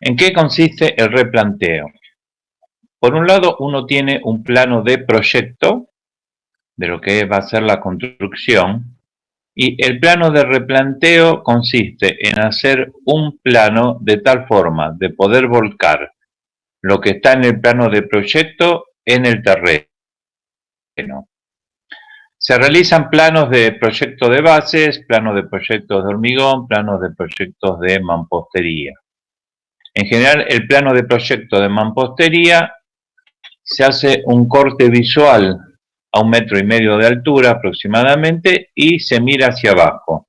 ¿En qué consiste el replanteo? Por un lado, uno tiene un plano de proyecto de lo que va a ser la construcción, y el plano de replanteo consiste en hacer un plano de tal forma de poder volcar lo que está en el plano de proyecto en el terreno. Se realizan planos de proyecto de bases, planos de proyectos de hormigón, planos de proyectos de mampostería. En general, el plano de proyecto de mampostería se hace un corte visual a 1,5 metros de altura aproximadamente y se mira hacia abajo.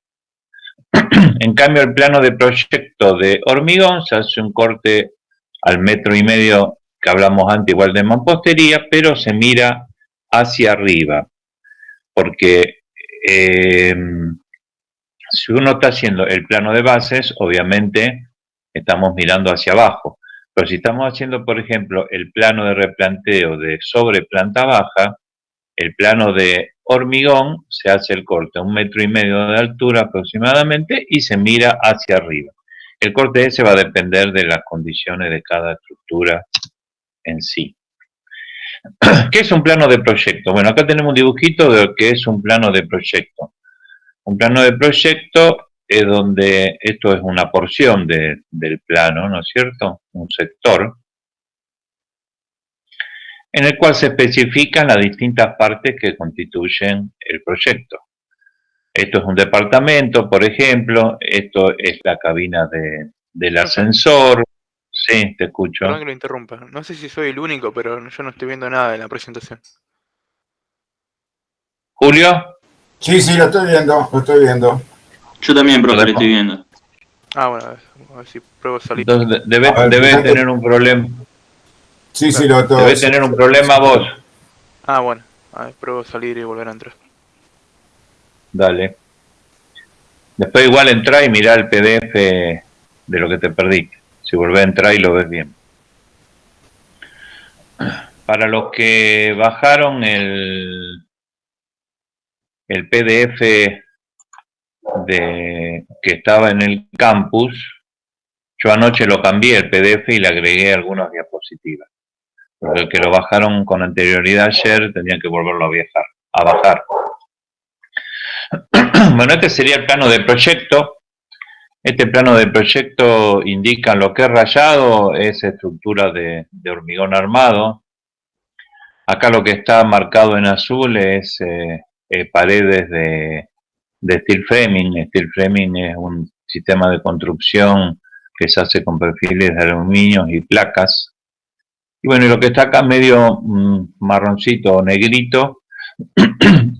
En cambio, el plano de proyecto de hormigón se hace un corte al 1,5 metros que hablamos antes, igual de mampostería, pero se mira hacia arriba, porque si uno está haciendo el plano de bases, obviamente estamos mirando hacia abajo, pero si estamos haciendo, por ejemplo, el plano de replanteo de sobre planta baja, el plano de hormigón se hace el corte a 1,5 metros de altura aproximadamente y se mira hacia arriba. El corte ese va a depender de las condiciones de cada estructura en sí. ¿Qué es un plano de proyecto? Bueno, acá tenemos un dibujito de lo que es un plano de proyecto. Un plano de proyecto es donde, esto es una porción del plano, ¿no es cierto? Un sector, en el cual se especifican las distintas partes que constituyen el proyecto. Esto es un departamento, por ejemplo, esto es la cabina del ascensor. Sí, te escucho. Perdón que lo interrumpa. No sé si soy el único, pero yo no estoy viendo nada en la presentación. ¿Julio? Sí, lo estoy viendo. Yo también, profe, lo estoy viendo. Ah, bueno, a ver si pruebo a salir. Entonces debes tener un problema. Sí, lo estoy. Debes tener un problema vos. Ah, bueno, a ver, pruebo a salir y volver a entrar. Dale. Después igual entra y mirá el PDF de lo que te perdiste. Si volvés a entrar y lo ves bien. Para los que bajaron el PDF que estaba en el campus, yo anoche lo cambié el PDF y le agregué algunas diapositivas. Porque el que lo bajaron con anterioridad ayer tenían que volverlo a bajar. Bueno, este sería el plano de proyecto. Este plano de proyecto indica lo que es rayado, es estructura de hormigón armado. Acá lo que está marcado en azul es paredes de steel framing. Steel framing es un sistema de construcción que se hace con perfiles de aluminio y placas. Y bueno, y lo que está acá medio marroncito o negrito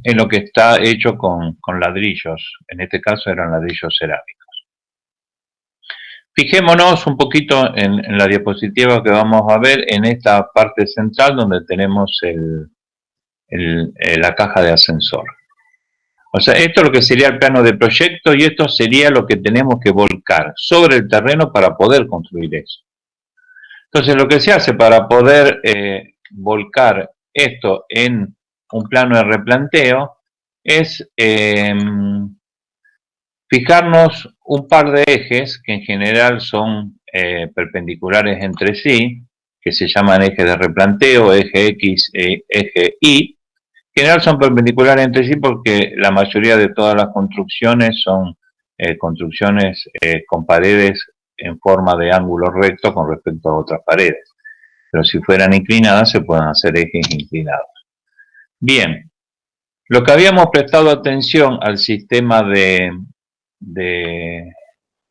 es lo que está hecho con ladrillos. En este caso eran ladrillos cerámicos. Fijémonos un poquito en la diapositiva que vamos a ver en esta parte central donde tenemos la caja de ascensor. O sea, esto es lo que sería el plano de proyecto y esto sería lo que tenemos que volcar sobre el terreno para poder construir eso. Entonces, lo que se hace para poder volcar esto en un plano de replanteo es fijarnos un par de ejes que en general son perpendiculares entre sí, que se llaman ejes de replanteo, eje X e eje Y. En general son perpendiculares entre sí porque la mayoría de todas las construcciones son construcciones con paredes en forma de ángulo recto con respecto a otras paredes. Pero si fueran inclinadas se pueden hacer ejes inclinados. Bien, lo que habíamos prestado atención al sistema en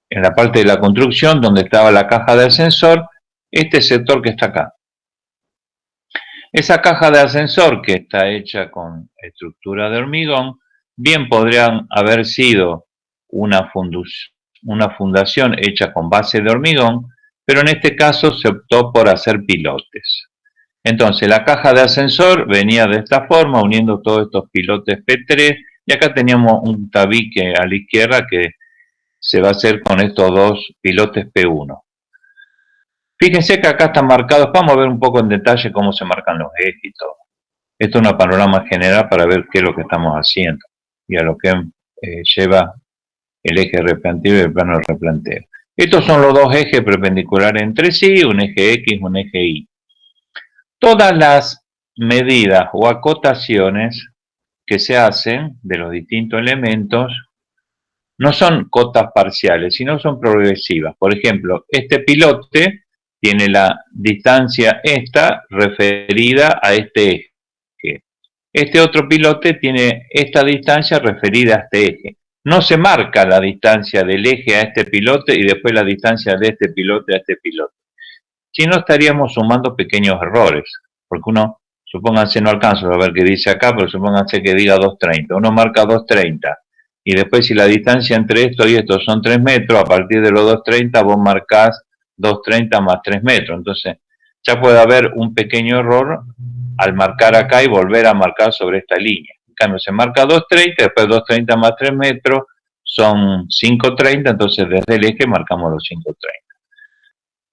la parte de la construcción donde estaba la caja de ascensor, este sector que está acá. Esa caja de ascensor que está hecha con estructura de hormigón, bien podrían haber sido una fundación hecha con base de hormigón, pero en este caso se optó por hacer pilotes. Entonces la caja de ascensor venía de esta forma, uniendo todos estos pilotes P3, y acá teníamos un tabique a la izquierda que se va a hacer con estos dos pilotes P1. Fíjense que acá están marcados, vamos a ver un poco en detalle cómo se marcan los ejes y todo. Esto es un panorama general para ver qué es lo que estamos haciendo y a lo que lleva el eje replanteo y el plano de replanteo. Estos son los dos ejes perpendiculares entre sí, un eje X, un eje Y. Todas las medidas o acotaciones que se hacen de los distintos elementos no son cotas parciales, sino son progresivas. Por ejemplo, este pilote tiene la distancia esta referida a este eje. Este otro pilote tiene esta distancia referida a este eje. No se marca la distancia del eje a este pilote y después la distancia de este pilote a este pilote. Si no, estaríamos sumando pequeños errores, porque uno, supónganse, no alcanzo a ver qué dice acá, pero supónganse que diga 230. Uno marca 230 y después si la distancia entre esto y esto son 3 metros, a partir de los 230 vos marcás 230 más 3 metros. Entonces ya puede haber un pequeño error al marcar acá y volver a marcar sobre esta línea. En cambio se marca 230, después 230 más 3 metros son 530, entonces desde el eje marcamos los 530.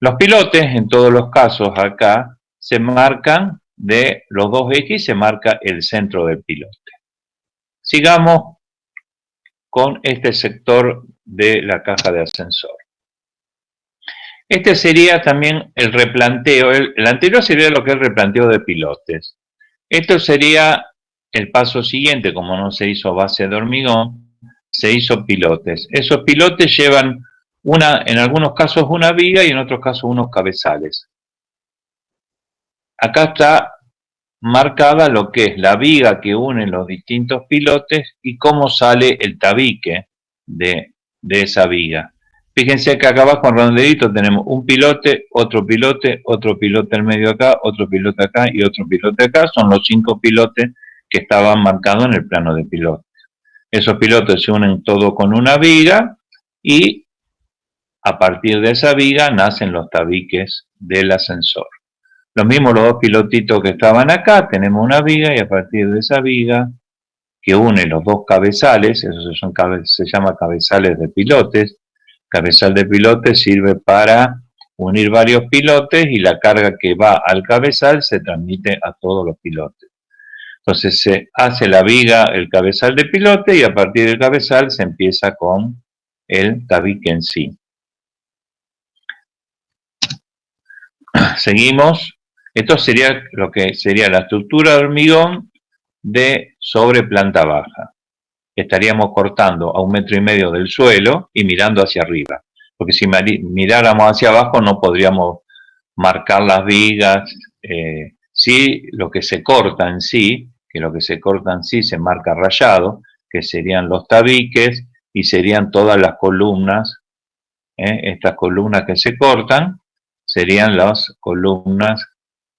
Los pilotes, en todos los casos acá, se marcan de los dos ejes y se marca el centro del pilote. Sigamos con este sector de la caja de ascensor. Este sería también el replanteo. El anterior sería lo que es el replanteo de pilotes. Esto sería el paso siguiente, como no se hizo base de hormigón, se hizo pilotes. Esos pilotes llevan en algunos casos una viga y en otros casos unos cabezales. Acá está marcada lo que es la viga que une los distintos pilotes y cómo sale el tabique de esa viga. Fíjense que acá abajo en redondelito tenemos un pilote, otro pilote al medio acá, otro pilote acá y otro pilote acá. Son los 5 pilotes que estaban marcados en el plano de pilotes. Esos pilotes se unen todos con una viga y a partir de esa viga nacen los tabiques del ascensor. Lo mismo los dos pilotitos que estaban acá, tenemos una viga y a partir de esa viga que une los dos cabezales, eso se llama cabezales de pilotes. Cabezal de pilotes sirve para unir varios pilotes y la carga que va al cabezal se transmite a todos los pilotes. Entonces se hace la viga, el cabezal de pilote y a partir del cabezal se empieza con el tabique en sí. Seguimos. Esto sería lo que sería la estructura de hormigón de sobre planta baja. Estaríamos cortando a 1,5 metros del suelo y mirando hacia arriba. Porque si miráramos hacia abajo no podríamos marcar las vigas. Sí, lo que se corta en sí, que lo que se corta en sí se marca rayado, que serían los tabiques y serían todas las columnas. Estas columnas que se cortan serían las columnas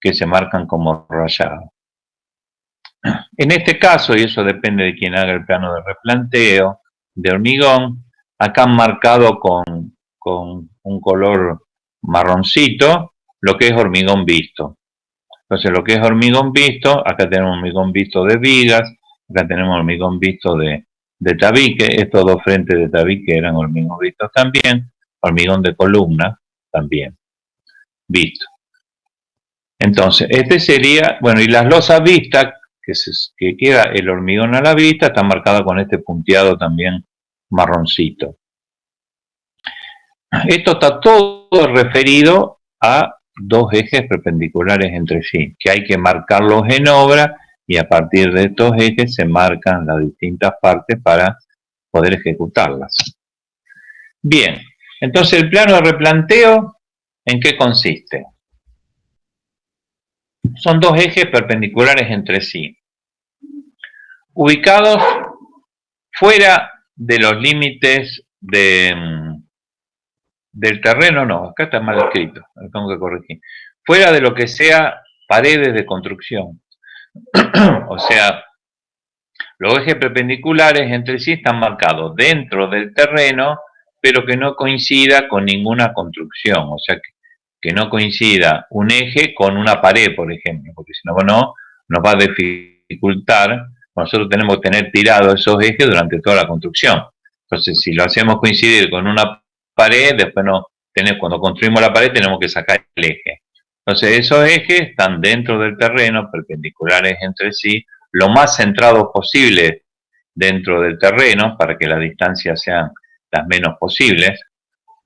que se marcan como rayado. En este caso, y eso depende de quien haga el plano de replanteo, de hormigón, acá han marcado con un color marroncito lo que es hormigón visto. Entonces lo que es hormigón visto, acá tenemos hormigón visto de vigas, acá tenemos hormigón visto de tabique, estos dos frentes de tabique eran hormigón vistos también, hormigón de columna también, visto. Entonces, este sería, bueno, y las losas vistas, que queda el hormigón a la vista, está marcada con este punteado también marroncito. Esto está todo referido a dos ejes perpendiculares entre sí, que hay que marcarlos en obra y a partir de estos ejes se marcan las distintas partes para poder ejecutarlas. Bien, entonces el plano de replanteo, ¿en qué consiste? Son dos ejes perpendiculares entre sí, ubicados fuera de los límites del terreno, no, acá está mal escrito, lo tengo que corregir, fuera de lo que sea paredes de construcción. O sea, los ejes perpendiculares entre sí están marcados dentro del terreno, pero que no coincida con ninguna construcción, o sea, que no coincida un eje con una pared, por ejemplo, porque si no, nos va a dificultar. Nosotros tenemos que tener tirados esos ejes durante toda la construcción. Entonces, si lo hacemos coincidir con una pared, después cuando construimos la pared tenemos que sacar el eje. Entonces, esos ejes están dentro del terreno, perpendiculares entre sí, lo más centrados posible dentro del terreno, para que las distancias sean las menos posibles.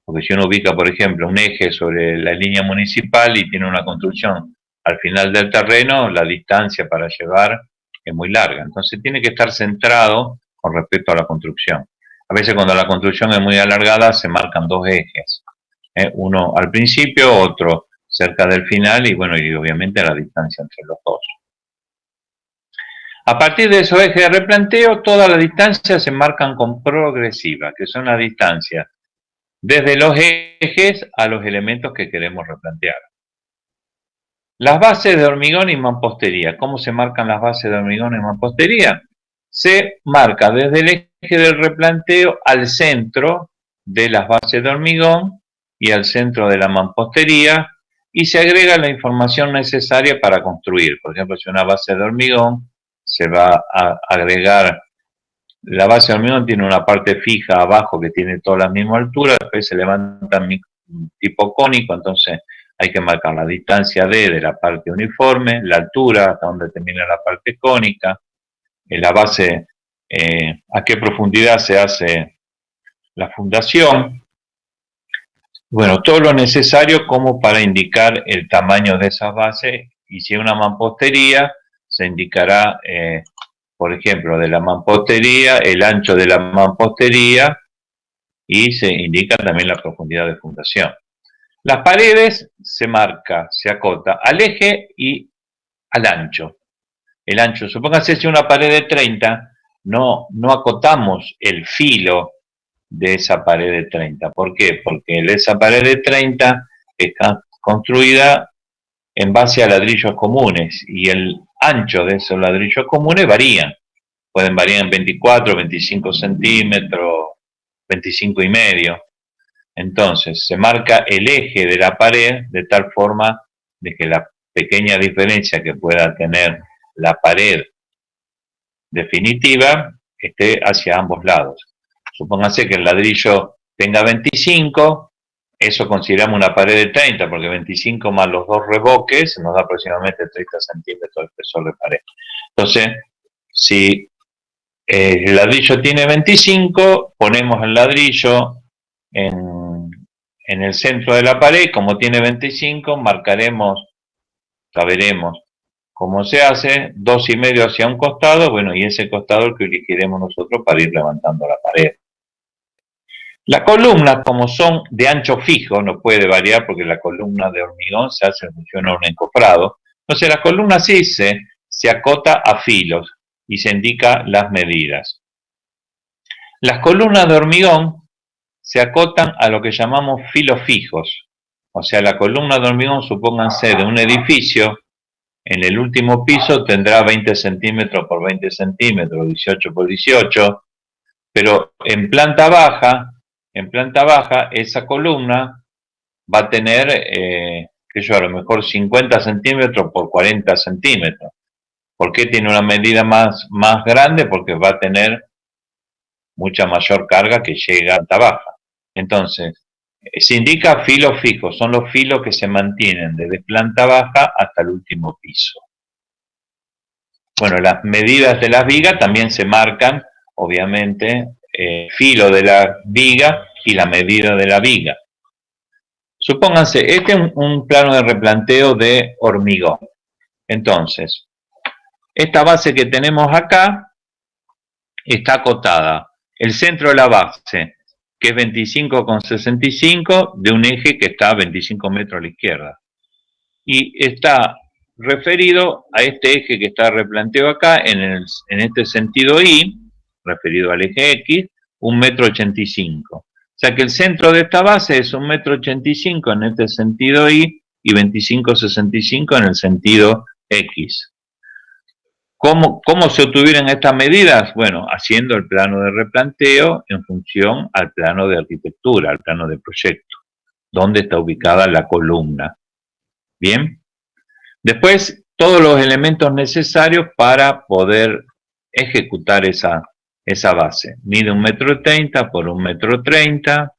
Porque si uno ubica, por ejemplo, un eje sobre la línea municipal y tiene una construcción al final del terreno, la distancia para llevar es muy larga. Entonces tiene que estar centrado con respecto a la construcción. A veces cuando la construcción es muy alargada se marcan dos ejes. Uno al principio, otro cerca del final y bueno, y obviamente la distancia entre los dos. A partir de esos ejes de replanteo, todas las distancias se marcan con progresiva, que son las distancias desde los ejes a los elementos que queremos replantear. Las bases de hormigón y mampostería. ¿Cómo se marcan las bases de hormigón y mampostería? Se marca desde el eje del replanteo al centro de las bases de hormigón y al centro de la mampostería y se agrega la información necesaria para construir. Por ejemplo, si una base de hormigón se va a agregar, la base de hormigón tiene una parte fija abajo que tiene toda la misma altura, después se levanta tipo cónico, entonces hay que marcar la distancia D de la parte uniforme, la altura hasta donde termina la parte cónica, en la base, a qué profundidad se hace la fundación. Bueno, todo lo necesario como para indicar el tamaño de esas bases y si es una mampostería se indicará, por ejemplo, de la mampostería, el ancho de la mampostería y se indica también la profundidad de fundación. Las paredes se marca, se acota al eje y al ancho. El ancho, supóngase si una pared de 30, no acotamos el filo de esa pared de 30. ¿Por qué? Porque esa pared de 30 está construida en base a ladrillos comunes y el ancho de esos ladrillos comunes varían. Pueden variar en 24, 25 centímetros, 25 y medio. Entonces, se marca el eje de la pared de tal forma de que la pequeña diferencia que pueda tener la pared definitiva esté hacia ambos lados. Supóngase que el ladrillo tenga 25, eso consideramos una pared de 30, porque 25 más los dos revoques nos da aproximadamente 30 centímetros de espesor de pared. Entonces, si el ladrillo tiene 25, ponemos el ladrillo en el centro de la pared, como tiene 25, marcaremos, saberemos cómo se hace, 2,5 hacia un costado, bueno, y ese costado el que elegiremos nosotros para ir levantando la pared. Las columnas, como son de ancho fijo, no puede variar porque la columna de hormigón se hace en función a un encofrado, entonces la columna sí se acota a filos y se indica las medidas. Las columnas de hormigón se acotan a lo que llamamos filos fijos. O sea, la columna de hormigón, supónganse, de un edificio, en el último piso tendrá 20 centímetros por 20 centímetros, 18 por 18, pero en planta baja esa columna va a tener, a lo mejor 50 centímetros por 40 centímetros. ¿Por qué tiene una medida más grande? Porque va a tener mucha mayor carga que llega a planta baja. Entonces, se indica filos fijos, son los filos que se mantienen desde planta baja hasta el último piso. Bueno, las medidas de las vigas también se marcan, obviamente, filo de la viga y la medida de la viga. Supónganse, este es un plano de replanteo de hormigón. Entonces, esta base que tenemos acá está acotada. El centro de la base, que es 25,65 de un eje que está a 25 metros a la izquierda. Y está referido a este eje que está replanteo acá, en este sentido Y, referido al eje X, 1,85 m. O sea que el centro de esta base es 1,85 m en este sentido Y y 25,65 en el sentido X. ¿Cómo se obtuvieron estas medidas? Bueno, haciendo el plano de replanteo en función al plano de arquitectura, al plano de proyecto, donde está ubicada la columna. Bien. Después, todos los elementos necesarios para poder ejecutar esa base. Mide 1,30 m por 1,30 m.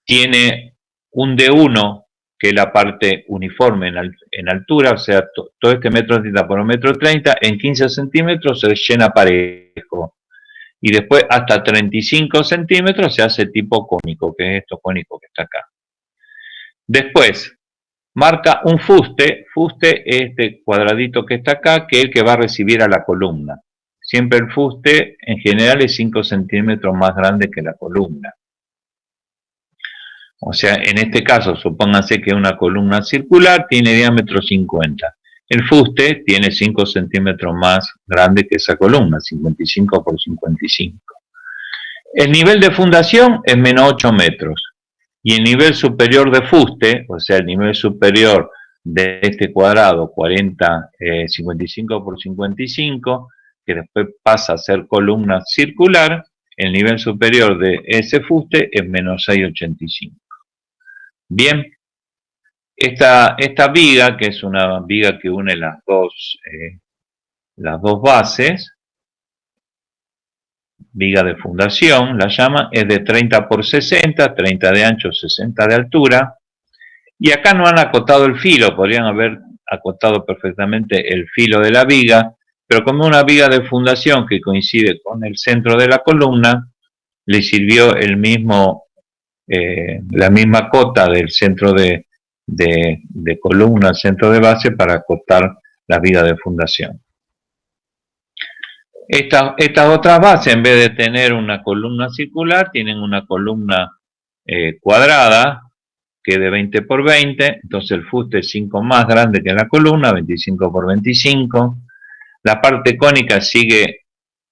Tiene un D1, que es la parte uniforme en altura, o sea, todo este 1,30 m por 1,30 m, en 15 centímetros se llena parejo. y después hasta 35 centímetros se hace tipo cónico, que es esto cónico que está acá. Después, marca un fuste es este cuadradito que está acá, que es el que va a recibir a la columna. Siempre el fuste en general es 5 centímetros más grande que la columna. O sea, en este caso, supónganse que una columna circular tiene diámetro 50. El fuste tiene 5 centímetros más grande que esa columna, 55 por 55. El nivel de fundación es menos 8 metros. Y el nivel superior de fuste, o sea, el nivel superior de este cuadrado, 55 por 55, que después pasa a ser columna circular, el nivel superior de ese fuste es menos 6,85. Bien, esta viga, que es una viga que une las dos bases, viga de fundación, la llama, es de 30 por 60, 30 de ancho, 60 de altura, y acá no han acotado el filo, podrían haber acotado perfectamente el filo de la viga, pero como una viga de fundación que coincide con el centro de la columna, le sirvió el mismo, la misma cota del centro de columna al centro de base para acotar la viga de fundación. Estas otras bases, en vez de tener una columna circular, tienen una columna cuadrada, que es de 20 por 20, entonces el fuste es 5 más grande que la columna, 25 por 25. La parte cónica sigue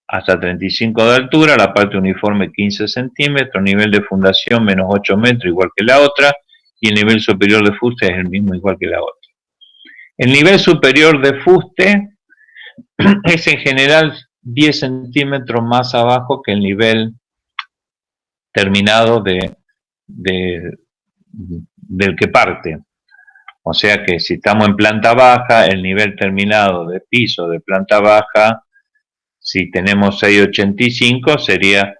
hasta 35 de altura, la parte uniforme 15 centímetros, nivel de fundación menos 8 metros, igual que la otra, y el nivel superior de fuste es el mismo, igual que la otra. El nivel superior de fuste es en general 10 centímetros más abajo que el nivel terminado del que parte. O sea que si estamos en planta baja, el nivel terminado de piso de planta baja, si tenemos 6,85 sería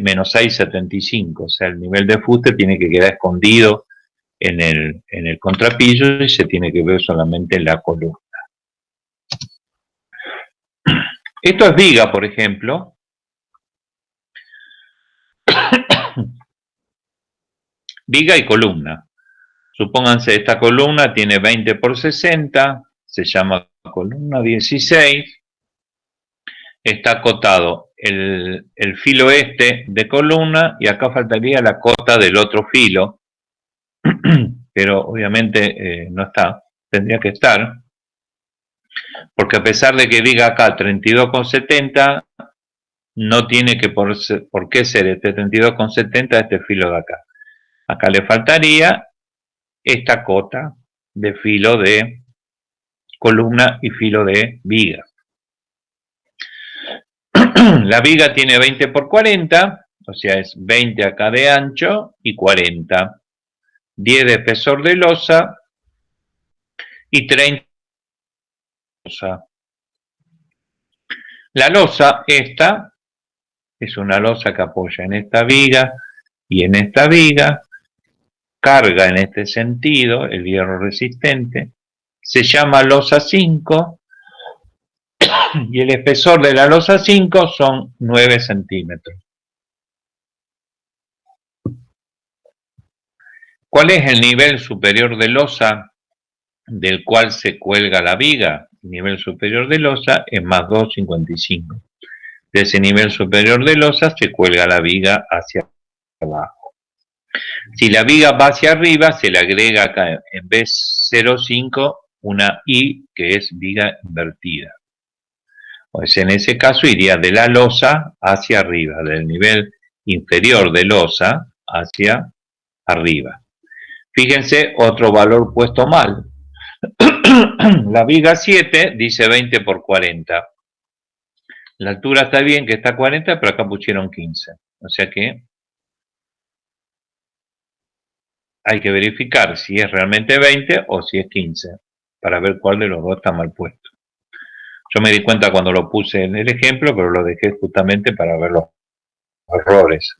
menos 6,75. O sea, el nivel de fuste tiene que quedar escondido en el contrapiso y se tiene que ver solamente la columna. Esto es viga, por ejemplo. Viga y columna. Supónganse, esta columna tiene 20 por 60, se llama columna 16. Está acotado el filo este de columna y acá faltaría la cota del otro filo, pero obviamente no está, tendría que estar, porque a pesar de que diga acá 32,70, no tiene que por qué ser este 32,70 este filo de acá. Acá le faltaría esta cota de filo de columna y filo de viga. La viga tiene 20 por 40, o sea, es 20 acá de ancho y 40. 10 de espesor de losa y 30 de losa. La losa, esta, es una losa que apoya en esta viga y en esta viga, carga en este sentido el hierro resistente, se llama losa 5 y el espesor de la losa 5 son 9 centímetros. ¿Cuál es el nivel superior de losa del cual se cuelga la viga? El nivel superior de losa es más 2,55. De ese nivel superior de losa se cuelga la viga hacia abajo. Si la viga va hacia arriba, se le agrega acá en vez 0,5 una I que es viga invertida. Pues en ese caso iría de la losa hacia arriba, del nivel inferior de losa hacia arriba. Fíjense, otro valor puesto mal. La viga 7 dice 20 por 40. La altura está bien que está 40, pero acá pusieron 15. O sea que hay que verificar si es realmente 20 o si es 15, para ver cuál de los dos está mal puesto. Yo me di cuenta cuando lo puse en el ejemplo, pero lo dejé justamente para ver los errores.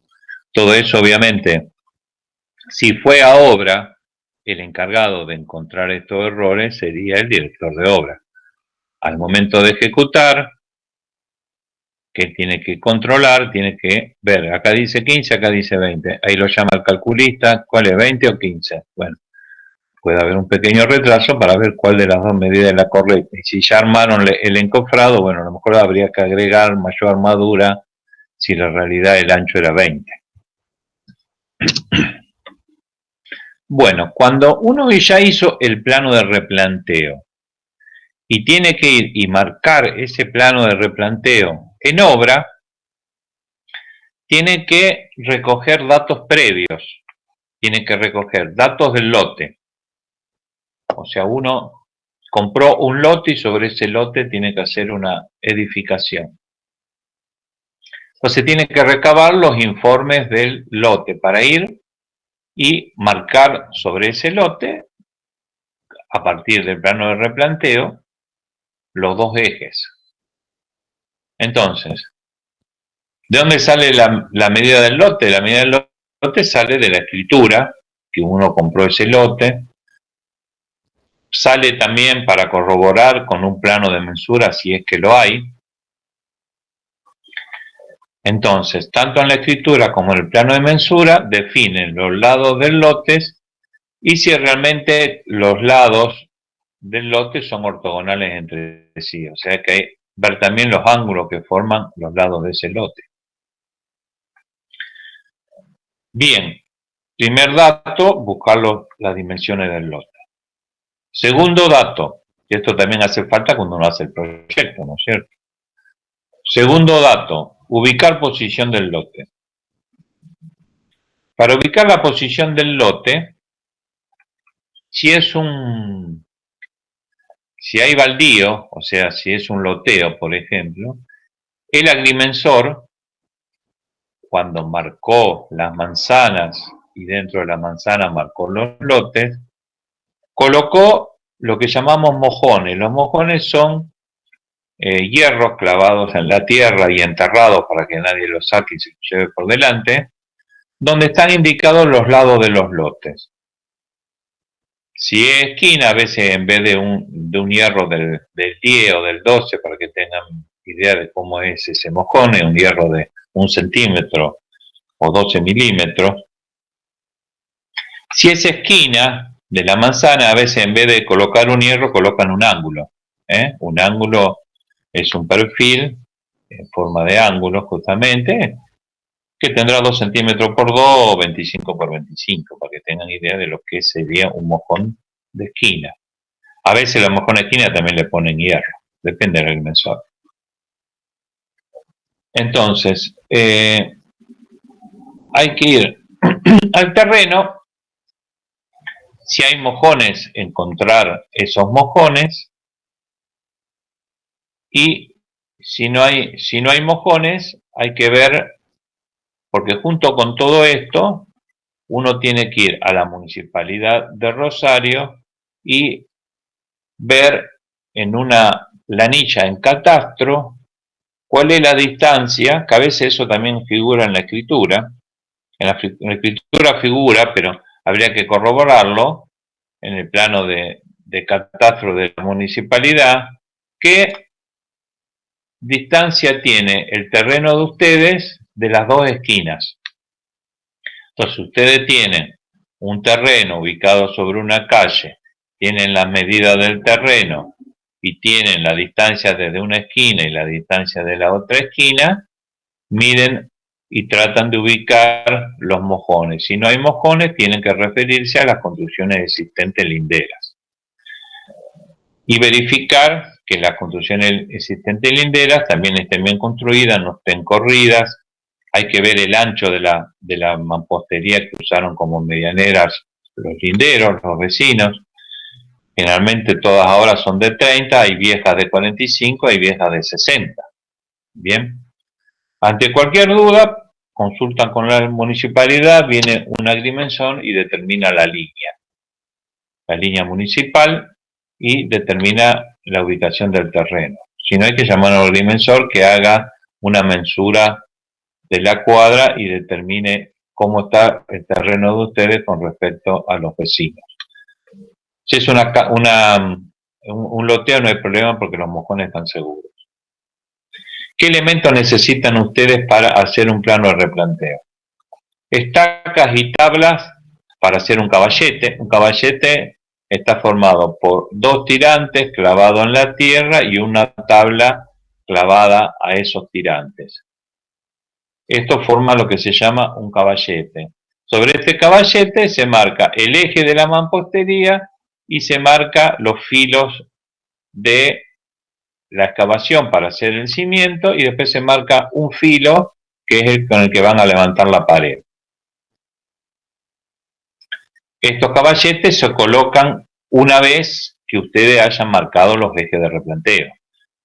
Todo eso, obviamente, si fue a obra, el encargado de encontrar estos errores sería el director de obra. Al momento de ejecutar, que tiene que controlar, tiene que ver, acá dice 15, acá dice 20, ahí lo llama el calculista, ¿cuál es 20 o 15? Bueno, puede haber un pequeño retraso para ver cuál de las dos medidas es la correcta, y si ya armaron el encofrado, bueno, a lo mejor habría que agregar mayor armadura si en realidad el ancho era 20. Bueno, cuando uno ya hizo el plano de replanteo y tiene que ir y marcar ese plano de replanteo en obra, tiene que recoger datos previos, tiene que recoger datos del lote. O sea, uno compró un lote y sobre ese lote tiene que hacer una edificación. Entonces tiene que recabar los informes del lote para ir y marcar sobre ese lote, a partir del plano de replanteo, los dos ejes. Entonces, ¿de dónde sale la medida del lote? La medida del lote sale de la escritura, que uno compró ese lote. Sale también para corroborar con un plano de mensura, si es que lo hay. Entonces, tanto en la escritura como en el plano de mensura, definen los lados del lote y si realmente los lados del lote son ortogonales entre sí. O sea que hay que ver también los ángulos que forman los lados de ese lote. Bien, primer dato, buscar las dimensiones del lote. Segundo dato, y esto también hace falta cuando uno hace el proyecto, ¿no es cierto? Segundo dato, ubicar posición del lote. Para ubicar la posición del lote, si hay baldío, o sea, si es un loteo, por ejemplo, el agrimensor, cuando marcó las manzanas y dentro de la manzana marcó los lotes, colocó lo que llamamos mojones. Los mojones son hierros clavados en la tierra y enterrados para que nadie los saque y se los lleve por delante, donde están indicados los lados de los lotes. Si es esquina, a veces en vez de un hierro del 10 o del 12, para que tengan idea de cómo es ese mojón, es un hierro de 1 centímetro o 12 milímetros. Si es esquina de la manzana, a veces en vez de colocar un hierro, colocan un ángulo. Un ángulo es un perfil en forma de ángulo, justamente, que tendrá 2 centímetros por 2 o 25 por 25, para que tengan idea de lo que sería un mojón de esquina. A veces los mojones de esquina también le ponen hierro, depende del agrimensor. Entonces, hay que ir al terreno. Si hay mojones, encontrar esos mojones. Y si no hay mojones, hay que ver, porque junto con todo esto, uno tiene que ir a la Municipalidad de Rosario y ver en una planilla en catastro cuál es la distancia, que a veces eso también figura en la escritura. En la escritura figura, pero habría que corroborarlo en el plano de catastro de la municipalidad, qué distancia tiene el terreno de ustedes de las dos esquinas. Entonces, ustedes tienen un terreno ubicado sobre una calle, tienen las medidas del terreno y tienen la distancia desde una esquina y la distancia de la otra esquina, miden y tratan de ubicar los mojones. Si no hay mojones, tienen que referirse a las construcciones existentes linderas. Y verificar que las construcciones existentes linderas también estén bien construidas, no estén corridas. Hay que ver el ancho de la mampostería que usaron como medianeras los linderos, los vecinos. Generalmente todas ahora son de 30, hay viejas de 45, hay viejas de 60. Bien. Ante cualquier duda, consultan con la municipalidad, viene un agrimensor y determina la línea municipal, y determina la ubicación del terreno. Si no, hay que llamar al agrimensor que haga una mensura de la cuadra y determine cómo está el terreno de ustedes con respecto a los vecinos. Si es un loteo no hay problema porque los mojones están seguros. ¿Qué elementos necesitan ustedes para hacer un plano de replanteo? Estacas y tablas para hacer un caballete. Un caballete está formado por 2 tirantes clavados en la tierra y una tabla clavada a esos tirantes. Esto forma lo que se llama un caballete. Sobre este caballete se marca el eje de la mampostería y se marca los filos de la excavación para hacer el cimiento, y después se marca un filo que es el con el que van a levantar la pared. Estos caballetes se colocan una vez que ustedes hayan marcado los ejes de replanteo.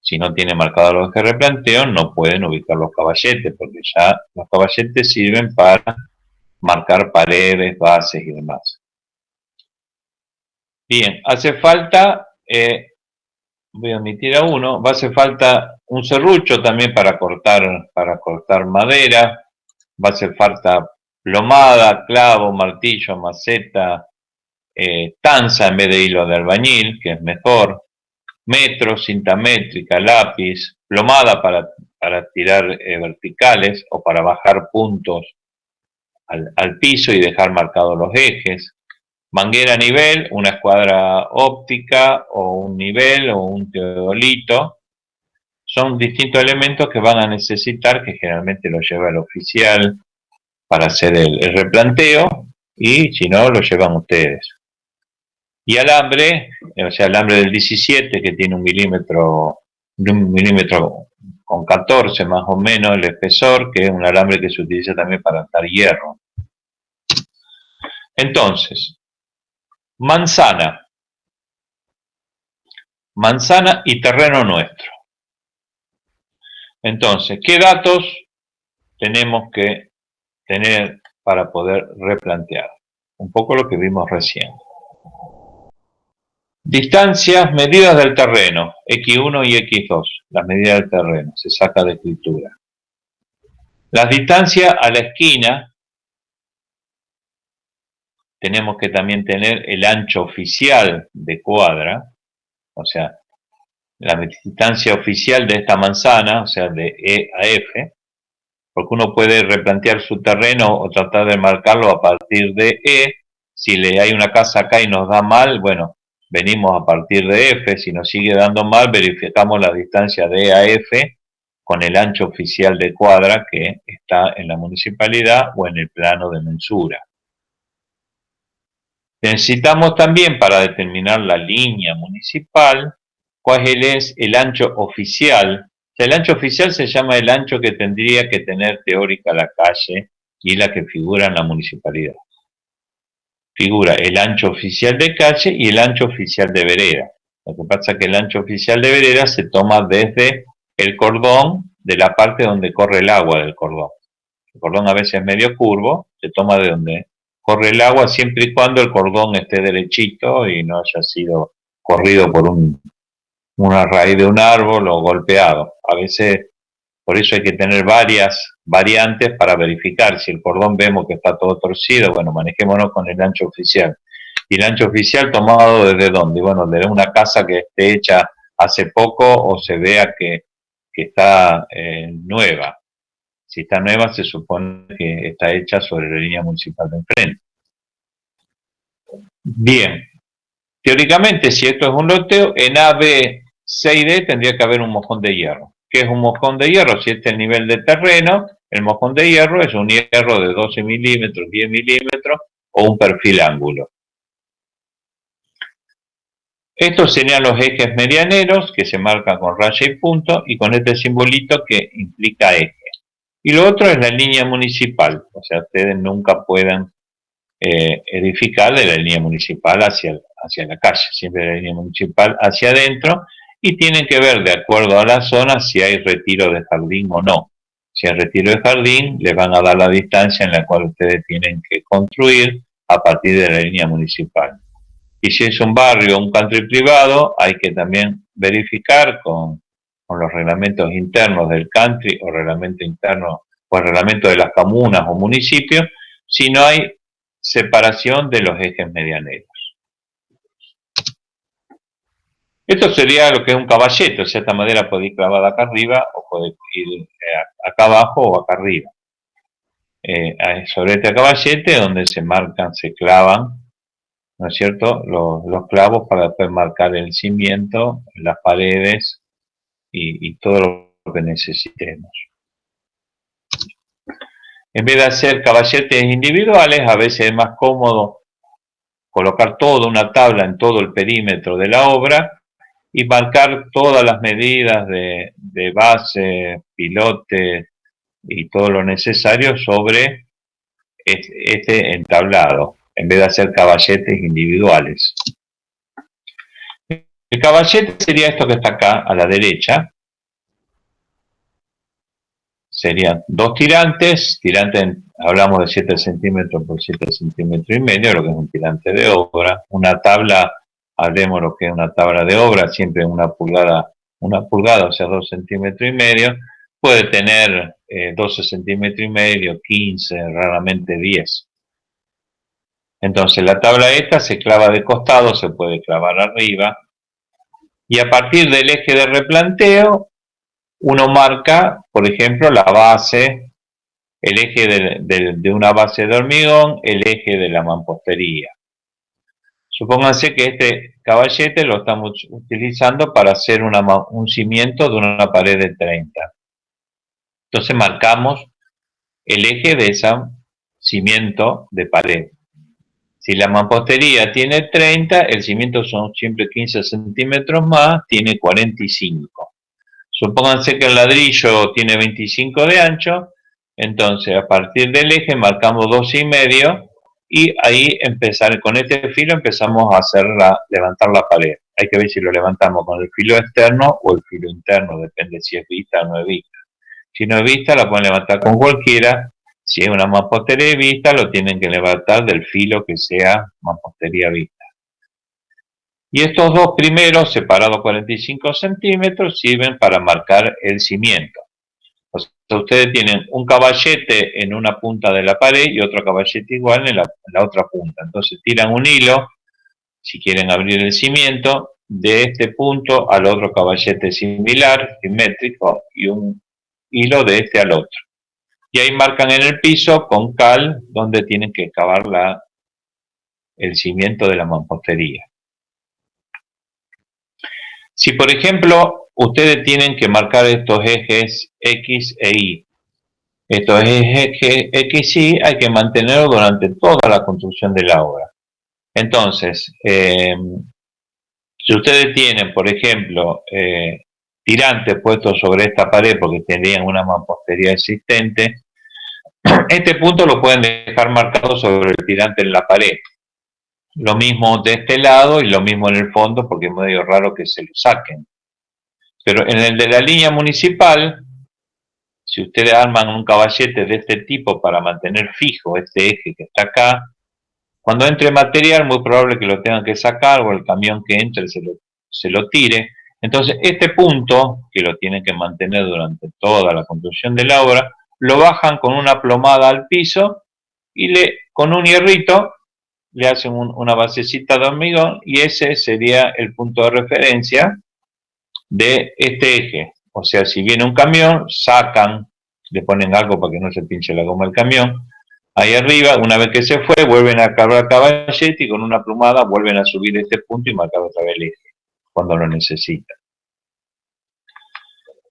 Si no tienen marcados los ejes de replanteo, no pueden ubicar los caballetes, porque ya los caballetes sirven para marcar paredes, bases y demás. Bien, hace falta, voy a omitir a uno, va a hacer falta un serrucho también para cortar madera, va a hacer falta plomada, clavo, martillo, maceta, tanza en vez de hilo de albañil, que es mejor, metro, cinta métrica, lápiz, plomada para tirar verticales o para bajar puntos al piso y dejar marcados los ejes, manguera a nivel, una escuadra óptica o un nivel o un teodolito. Son distintos elementos que van a necesitar, que generalmente lo lleva el oficial para hacer el replanteo, y si no, lo llevan ustedes. Y alambre, o sea, alambre del 17, que tiene un milímetro con 14 más o menos el espesor, que es un alambre que se utiliza también para atar hierro. Entonces, manzana y terreno nuestro. Entonces, ¿qué datos tenemos que tener para poder replantear? Un poco lo que vimos recién. Distancias, medidas del terreno, X1 y X2, las medidas del terreno, se saca de escritura. Las distancias a la esquina, tenemos que también tener el ancho oficial de cuadra, o sea, la distancia oficial de esta manzana, o sea, de E a F, porque uno puede replantear su terreno o tratar de marcarlo a partir de E. Si hay una casa acá y nos da mal, bueno, venimos a partir de F. Si nos sigue dando mal, verificamos la distancia de E a F con el ancho oficial de cuadra que está en la municipalidad o en el plano de mensura. Necesitamos también, para determinar la línea municipal, cuál es el ancho oficial. El ancho oficial se llama el ancho que tendría que tener teórica la calle y la que figura en la municipalidad. Figura el ancho oficial de calle y el ancho oficial de vereda. Lo que pasa es que el ancho oficial de vereda se toma desde el cordón, de la parte donde corre el agua del cordón. El cordón a veces es medio curvo, se toma de donde corre el agua, siempre y cuando el cordón esté derechito y no haya sido corrido por una raíz de un árbol o golpeado. A veces, por eso hay que tener varias variantes para verificar. Si el cordón vemos que está todo torcido, bueno, manejémonos con el ancho oficial. ¿Y el ancho oficial tomado desde dónde? Bueno, de una casa que esté hecha hace poco o se vea que está nueva. Si está nueva, se supone que está hecha sobre la línea municipal de enfrente. Bien. Teóricamente, si esto es un loteo, en A, B, C y D tendría que haber un mojón de hierro. ¿Qué es un mojón de hierro? Si este es el nivel de terreno, el mojón de hierro es un hierro de 12 milímetros, 10 milímetros o un perfil ángulo. Estos serían los ejes medianeros que se marcan con raya y punto y con este simbolito que implica eje. Y lo otro es la línea municipal, o sea, ustedes nunca pueden edificar de la línea municipal hacia la calle, siempre de la línea municipal hacia adentro, y tienen que ver de acuerdo a la zona si hay retiro de jardín o no. Si hay retiro de jardín, les van a dar la distancia en la cual ustedes tienen que construir a partir de la línea municipal. Y si es un barrio o un country privado, hay que también verificar con los reglamentos internos del country o reglamento interno o el reglamento de las comunas o municipios, si no hay separación de los ejes medianeros. Esto sería lo que es un caballete, o sea, esta madera puede ir clavada acá arriba o puede ir acá abajo o acá arriba. Sobre este caballete donde se marcan, se clavan, ¿no es cierto?, los clavos para después marcar el cimiento, las paredes y todo lo que necesitemos. En vez de hacer caballetes individuales, a veces es más cómodo colocar toda una tabla en todo el perímetro de la obra y marcar todas las medidas de base, pilote y todo lo necesario sobre este entablado, en vez de hacer caballetes individuales. El caballete sería esto que está acá a la derecha. Serían dos tirantes, hablamos de 7 centímetros por 7 centímetros y medio, lo que es un tirante de obra. Una tabla, hablemos lo que es una tabla de obra, siempre una pulgada, o sea 2 centímetros y medio, puede tener 12 centímetros y medio, 15, raramente 10. Entonces la tabla esta se clava de costado, se puede clavar arriba, y a partir del eje de replanteo, uno marca, por ejemplo, la base, el eje de una base de hormigón, el eje de la mampostería. Supónganse que este caballete lo estamos utilizando para hacer un cimiento de una pared de 30. Entonces marcamos el eje de ese cimiento de pared. Si la mampostería tiene 30, el cimiento son siempre 15 centímetros más, tiene 45. Supónganse que el ladrillo tiene 25 de ancho, entonces a partir del eje marcamos 2,5 y ahí con este filo empezamos a levantar la pared. Hay que ver si lo levantamos con el filo externo o el filo interno, depende si es vista o no es vista. Si no es vista, la pueden levantar con cualquiera. Si es una mampostería vista, lo tienen que levantar del filo que sea mampostería vista. Y estos dos primeros, separados 45 centímetros, sirven para marcar el cimiento. O sea, ustedes tienen un caballete en una punta de la pared y otro caballete igual en la otra punta. Entonces tiran un hilo, si quieren abrir el cimiento, de este punto al otro caballete similar, simétrico, y un hilo de este al otro. Y ahí marcan en el piso con cal donde tienen que cavar el cimiento de la mampostería. Si por ejemplo ustedes tienen que marcar estos ejes X e Y, estos ejes X y Y hay que mantenerlos durante toda la construcción de la obra. Entonces, si ustedes tienen, por ejemplo, tirantes puestos sobre esta pared porque tendrían una mampostería existente, este punto lo pueden dejar marcado sobre el tirante en la pared. Lo mismo de este lado y lo mismo en el fondo porque es medio raro que se lo saquen. Pero en el de la línea municipal, si ustedes arman un caballete de este tipo para mantener fijo este eje que está acá, cuando entre material muy probable que lo tengan que sacar o el camión que entre se lo tire. Entonces este punto, que lo tienen que mantener durante toda la construcción de la obra, lo bajan con una plomada al piso y con un hierrito le hacen una basecita de hormigón y ese sería el punto de referencia de este eje. O sea, si viene un camión, sacan, le ponen algo para que no se pinche la goma del camión. Ahí arriba, una vez que se fue, vuelven a cargar caballete y con una plumada vuelven a subir este punto y marcar otra vez el eje, cuando lo necesitan.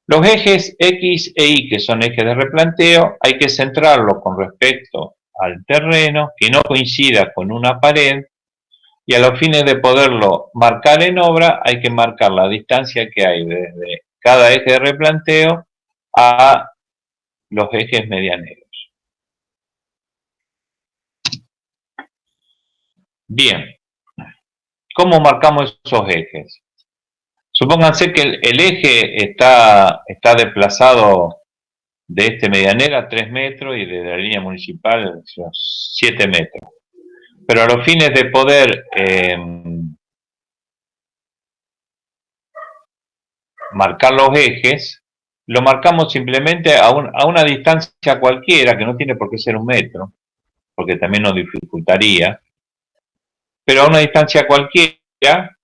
Los ejes X e Y, que son ejes de replanteo, hay que centrarlos con respecto al terreno, que no coincida con una pared, y a los fines de poderlo marcar en obra, hay que marcar la distancia que hay desde cada eje de replanteo a los ejes medianeros. Bien, ¿cómo marcamos esos ejes? Supónganse que el eje está desplazado de este medianero a 3 metros y de la línea municipal 7 metros. Pero a los fines de poder marcar los ejes, lo marcamos simplemente a una distancia cualquiera, que no tiene por qué ser 1 metro, porque también nos dificultaría, pero a una distancia cualquiera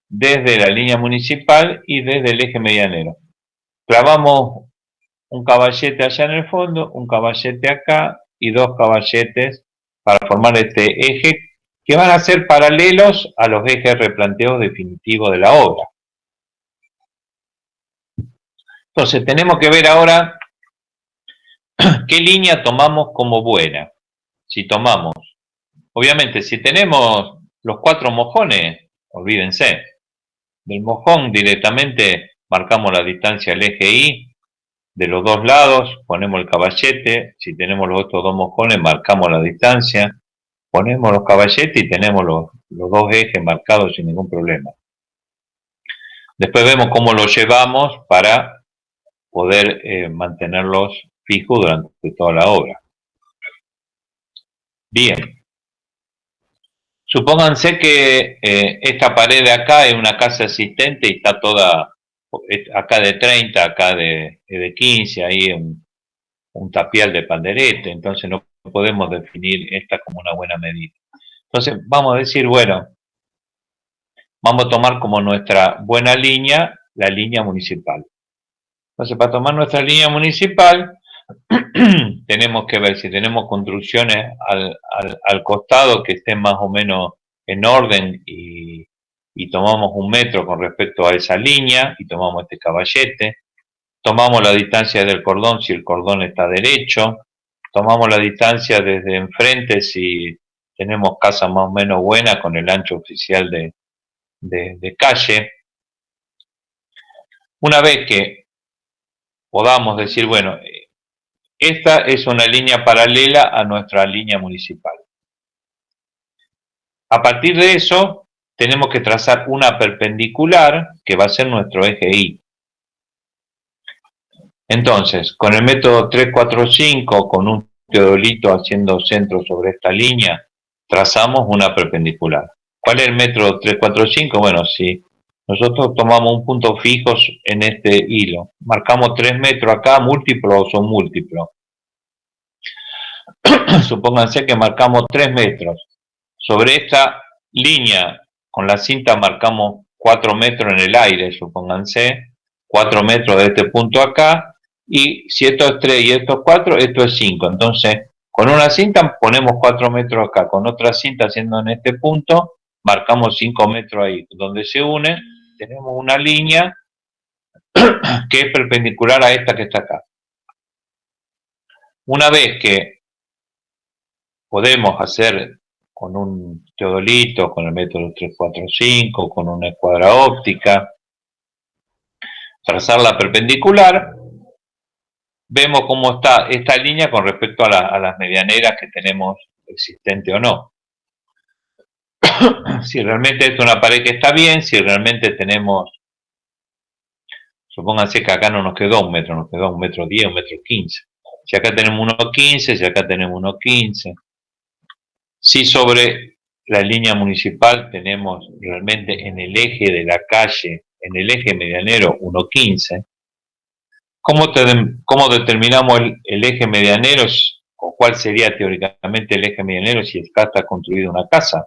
desde la línea municipal y desde el eje medianero. clavamos un caballete allá en el fondo, un caballete acá y dos caballetes para formar este eje que van a ser paralelos a los ejes replanteos definitivos de la obra. Entonces tenemos que ver ahora qué línea tomamos como buena. Si tomamos, obviamente si tenemos los 4 mojones, olvídense, del mojón directamente marcamos la distancia al eje Y, de los dos lados ponemos el caballete, si tenemos los otros 2 mojones marcamos la distancia, ponemos los caballetes y tenemos los 2 ejes marcados sin ningún problema. Después vemos cómo los llevamos para poder mantenerlos fijos durante toda la obra. Bien. Supónganse que esta pared de acá es una casa existente y está toda, acá de 30, acá de 15, ahí un tapial de panderete, entonces no podemos definir esta como una buena medida. Entonces vamos a decir, bueno, vamos a tomar como nuestra buena línea la línea municipal. Entonces para tomar nuestra línea municipal tenemos que ver si tenemos construcciones al costado que estén más o menos en orden y tomamos 1 metro con respecto a esa línea y tomamos este caballete. Tomamos la distancia del cordón si el cordón está derecho. Tomamos la distancia desde enfrente si tenemos casa más o menos buena con el ancho oficial de calle. Una vez que podamos decir, bueno, esta es una línea paralela a nuestra línea municipal. A partir de eso, tenemos que trazar una perpendicular que va a ser nuestro eje Y. Entonces, con el método 345, con un teodolito haciendo centro sobre esta línea, trazamos una perpendicular. ¿Cuál es el método 345? Bueno, si nosotros tomamos un punto fijo en este hilo, marcamos 3 metros acá, múltiplos o son múltiplos. Supónganse que marcamos 3 metros. Sobre esta línea, con la cinta marcamos 4 metros en el aire, supónganse, 4 metros de este punto acá, y si esto es 3 y esto es 4, esto es 5. Entonces, con una cinta ponemos 4 metros acá, con otra cinta haciendo en este punto, marcamos 5 metros ahí. Donde se une, tenemos una línea que es perpendicular a esta que está acá. Una vez que podemos hacer con un teodolito, con el método 345, con una escuadra óptica, trazar la perpendicular, vemos cómo está esta línea con respecto a las medianeras que tenemos existente o no. Si realmente es una pared que está bien, si realmente tenemos, supónganse que acá no nos quedó 1 metro, nos quedó 1,10 metros, 1,15 metros. Si acá tenemos 1,15, si acá tenemos 1,15. Si sobre la línea municipal tenemos realmente en el eje de la calle, en el eje medianero 1,15, ¿cómo determinamos el eje medianero o cuál sería teóricamente el eje medianero si acá está construida una casa?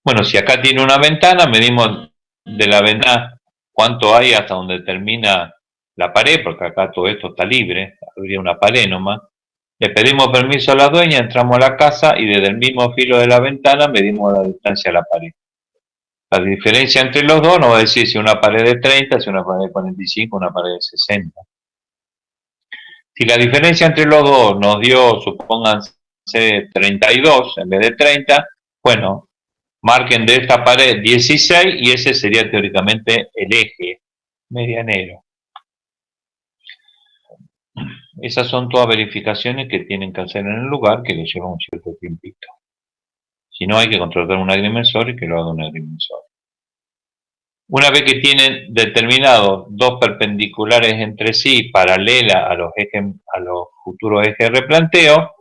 Bueno, si acá tiene una ventana, medimos de la ventana cuánto hay hasta donde termina la pared, porque acá todo esto está libre, habría una pared nomás. Le pedimos permiso a la dueña, entramos a la casa y desde el mismo filo de la ventana medimos la distancia a la pared. La diferencia entre los dos nos va a decir si una pared de 30, si una pared de 45, una pared de 60. Si la diferencia entre los dos nos dio, supónganse, 32 en vez de 30, bueno, marquen de esta pared 16 y ese sería teóricamente el eje medianero. Esas son todas verificaciones que tienen que hacer en el lugar, que le lleva un cierto tiempito. Si no, hay que contratar un agrimensor y que lo haga un agrimensor. Una vez que tienen determinados 2 perpendiculares entre sí, paralelas a los futuros ejes de replanteo,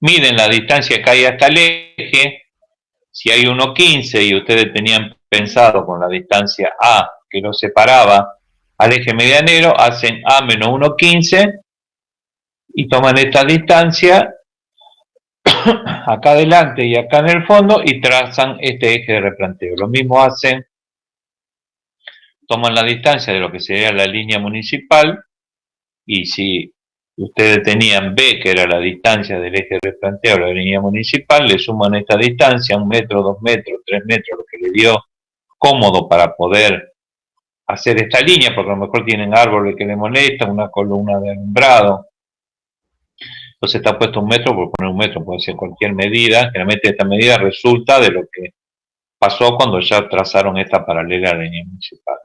miden la distancia que hay hasta el eje. Si hay 1,15 y ustedes tenían pensado con la distancia A que lo separaba al eje medianero, hacen A menos 1,15 y toman esta distancia acá adelante y acá en el fondo y trazan este eje de replanteo. Lo mismo hacen toman la distancia de lo que sería la línea municipal, y si ustedes tenían B, que era la distancia del eje de replanteo a la línea municipal, le suman esta distancia, 1 metro, 2 metros, 3 metros, lo que le dio cómodo para poder hacer esta línea, porque a lo mejor tienen árboles que le molestan, una columna de alumbrado. Entonces está puesto 1 metro, por poner 1 metro puede ser cualquier medida. Generalmente esta medida resulta de lo que pasó cuando ya trazaron esta paralela a la línea municipal.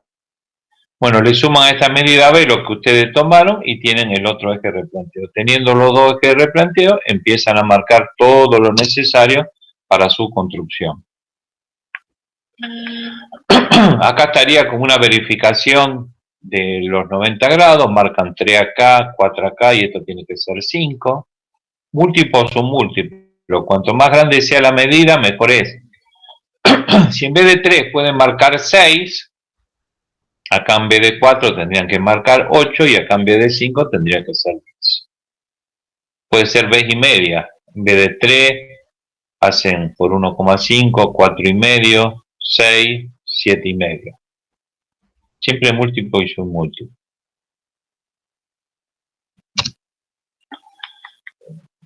Bueno, le suman a esta medida B lo que ustedes tomaron y tienen el otro eje de replanteo. Teniendo los dos ejes de replanteo, empiezan a marcar todo lo necesario para su construcción. Acá estaría como una verificación de los 90 grados, marcan 3 acá, 4 acá y esto tiene que ser 5. Múltiplos son múltiplos, cuanto más grande sea la medida, mejor es. Si en vez de 3 pueden marcar 6, acá en vez de 4 tendrían que marcar 8 y acá en vez de 5 tendría que ser 10. Puede ser vez y media, en vez de 3 hacen por 1,5, 4 y medio, 6, 7 y medio. Siempre múltiplo y submúltiplo.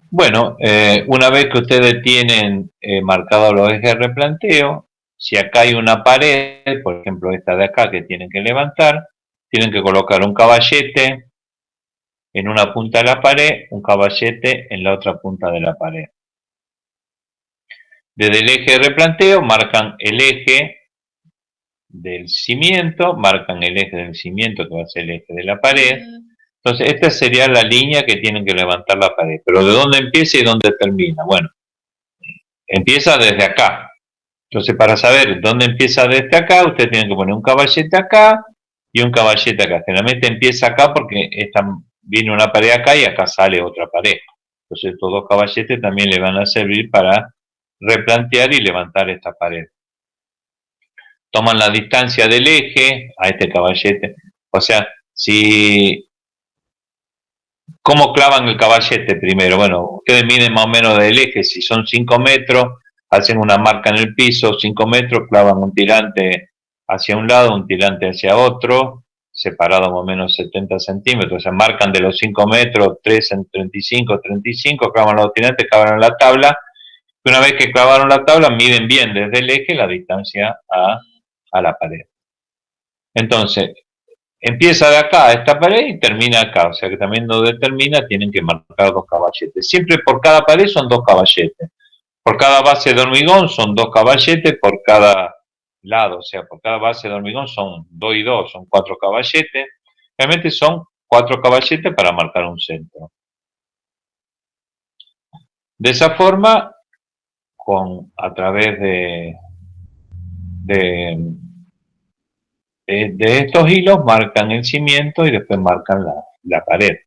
Bueno, una vez que ustedes tienen marcados los ejes de replanteo, si acá hay una pared, por ejemplo esta de acá que tienen que levantar, tienen que colocar un caballete en una punta de la pared, un caballete en la otra punta de la pared. Desde el eje de replanteo marcan el eje del cimiento, marcan el eje del cimiento que va a ser el eje de la pared. Entonces esta sería la línea que tienen que levantar la pared. Pero ¿de dónde empieza y dónde termina? Bueno, empieza desde acá. Entonces para saber dónde empieza desde acá, ustedes tienen que poner un caballete acá y un caballete acá. Generalmente empieza acá porque viene una pared acá y acá sale otra pared. Entonces estos dos caballetes también le van a servir para replantear y levantar esta pared. Toman la distancia del eje a este caballete. O sea, ¿cómo clavan el caballete primero? Bueno, ustedes miden más o menos del eje. Si son 5 metros, hacen una marca en el piso, 5 metros, clavan un tirante hacia un lado, un tirante hacia otro, separado más o menos 70 centímetros. O sea, marcan de los 5 metros, 3 en 35, 35, clavan los tirantes, clavan la tabla. Una vez que clavaron la tabla, miden bien desde el eje la distancia a la pared. Entonces, empieza de acá a esta pared y termina acá, o sea que también donde termina tienen que marcar 2 caballetes. Siempre por cada pared son 2 caballetes. Por cada base de hormigón son 2 caballetes por cada lado, o sea, por cada base de hormigón son 2 y 2, son 4 caballetes. Realmente son 4 caballetes para marcar un centro. De esa forma, a través de estos hilos marcan el cimiento y después marcan la pared.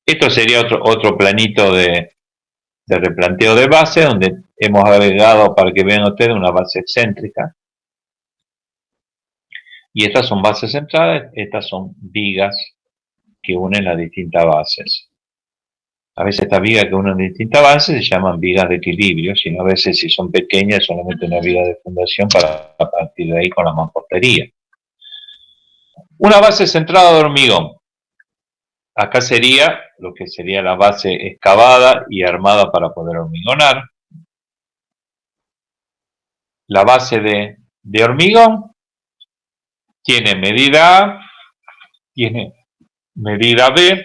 Esto sería otro planito de replanteo de base, donde hemos agregado, para que vean ustedes, una base excéntrica. Y estas son bases centrales, estas son vigas que unen las distintas bases. A veces estas vigas que unen distintas bases se llaman vigas de equilibrio, sino a veces si son pequeñas solamente una viga de fundación para partir de ahí con la mampostería. Una base centrada de hormigón. Acá sería lo que sería la base excavada y armada para poder hormigonar. La base de hormigón tiene medida A, tiene medida B.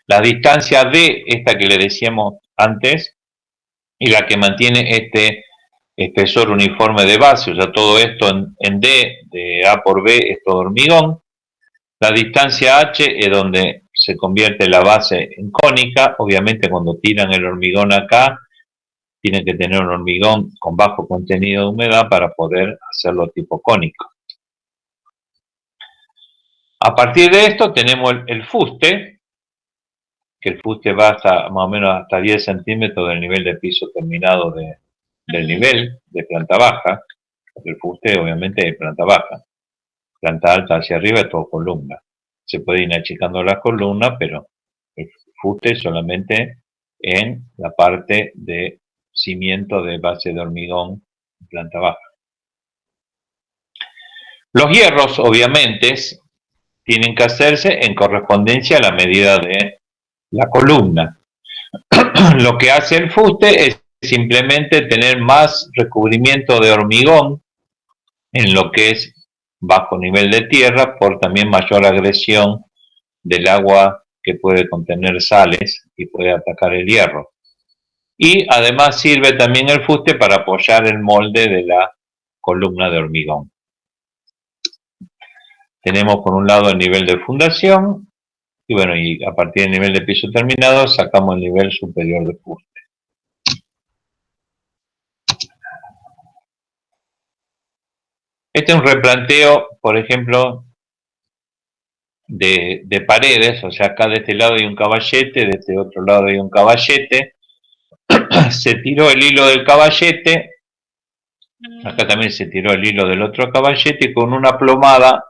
La distancia D, esta que le decíamos antes, y la que mantiene este espesor uniforme de base, o sea, todo esto en D, de A por B, es todo hormigón. La distancia H es donde se convierte la base en cónica. Obviamente cuando tiran el hormigón acá, tienen que tener un hormigón con bajo contenido de humedad para poder hacerlo tipo cónico. A partir de esto tenemos el fuste, que el fuste va hasta más o menos hasta 10 centímetros del nivel de piso terminado del nivel de planta baja. El fuste obviamente es planta baja. Planta alta hacia arriba es todo columna. Se puede ir achicando las columnas, pero el fuste solamente en la parte de cimiento de base de hormigón planta baja. Los hierros, obviamente, tienen que hacerse en correspondencia a la medida de la columna. Lo que hace el fuste es simplemente tener más recubrimiento de hormigón en lo que es bajo nivel de tierra, por también mayor agresión del agua que puede contener sales y puede atacar el hierro. Y además sirve también el fuste para apoyar el molde de la columna de hormigón. Tenemos por un lado el nivel de fundación y bueno, y a partir del nivel de piso terminado sacamos el nivel superior de fuste. Este es un replanteo, por ejemplo, de paredes, o sea, acá de este lado hay un caballete, de este otro lado hay un caballete. Se tiró el hilo del caballete, acá también se tiró el hilo del otro caballete y con una plomada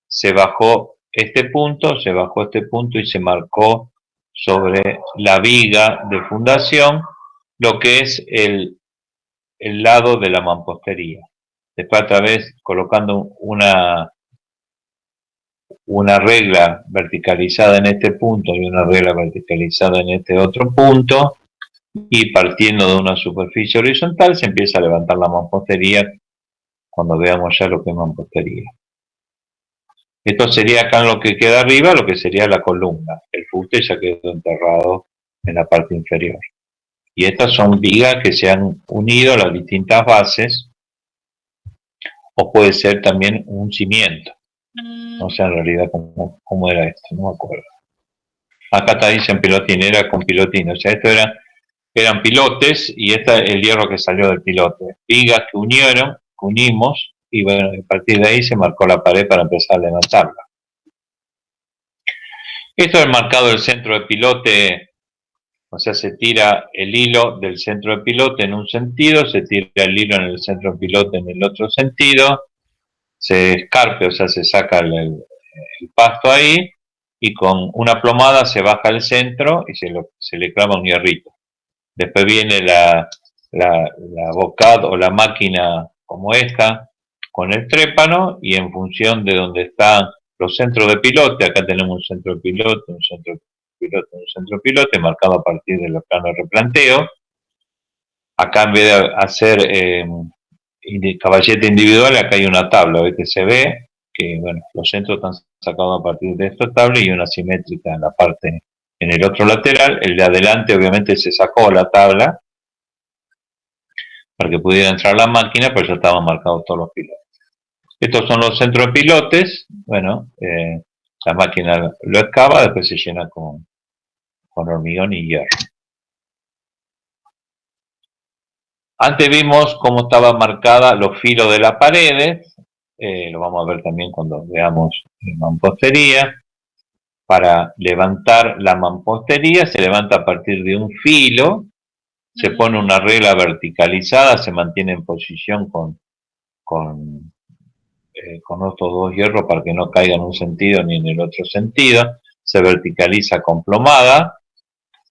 se bajó este punto y se marcó sobre la viga de fundación lo que es el lado de la mampostería. Después, a través, colocando una regla verticalizada en este punto y una regla verticalizada en este otro punto, y partiendo de una superficie horizontal se empieza a levantar la mampostería cuando veamos ya lo que es mampostería. Esto sería acá en lo que queda arriba, lo que sería la columna. El fuste ya quedó enterrado en la parte inferior. Y estas son vigas que se han unido a las distintas bases, o puede ser también un cimiento. No sé en realidad cómo era esto, no me acuerdo. Acá está dicen pilotinera con pilotín, o sea, esto eran pilotes y este es el hierro que salió del pilote. Vigas que unimos y bueno, a partir de ahí se marcó la pared para empezar a levantarla. Esto es marcado del centro de pilote, o sea, se tira el hilo del centro de pilote en un sentido, se tira el hilo en el centro de pilote en el otro sentido, se escarpe, o sea, se saca el pasto ahí y con una plomada se baja el centro y se le clava un hierrito. Después viene la bocad o la máquina como esta con el trépano y en función de donde están los centros de pilote, acá tenemos un centro de pilote, un centro de pilote, un centro de pilote marcado a partir del plano de replanteo. Acá en vez de hacer caballete individual, acá hay una tabla, ¿ves? Que se ve que bueno, los centros están sacados a partir de esta tabla y una simétrica en la parte, en el otro lateral. El de adelante obviamente se sacó la tabla para que pudiera entrar la máquina, pero ya estaban marcados todos los pilotes. Estos son los centros de pilotes. Bueno, la máquina lo excava, después se llena con hormigón y hierro. Antes vimos cómo estaban marcadas los filos de las paredes, lo vamos a ver también cuando veamos mampostería. Para levantar la mampostería se levanta a partir de un filo, se pone una regla verticalizada, se mantiene en posición con estos dos hierros para que no caiga en un sentido ni en el otro sentido, se verticaliza con plomada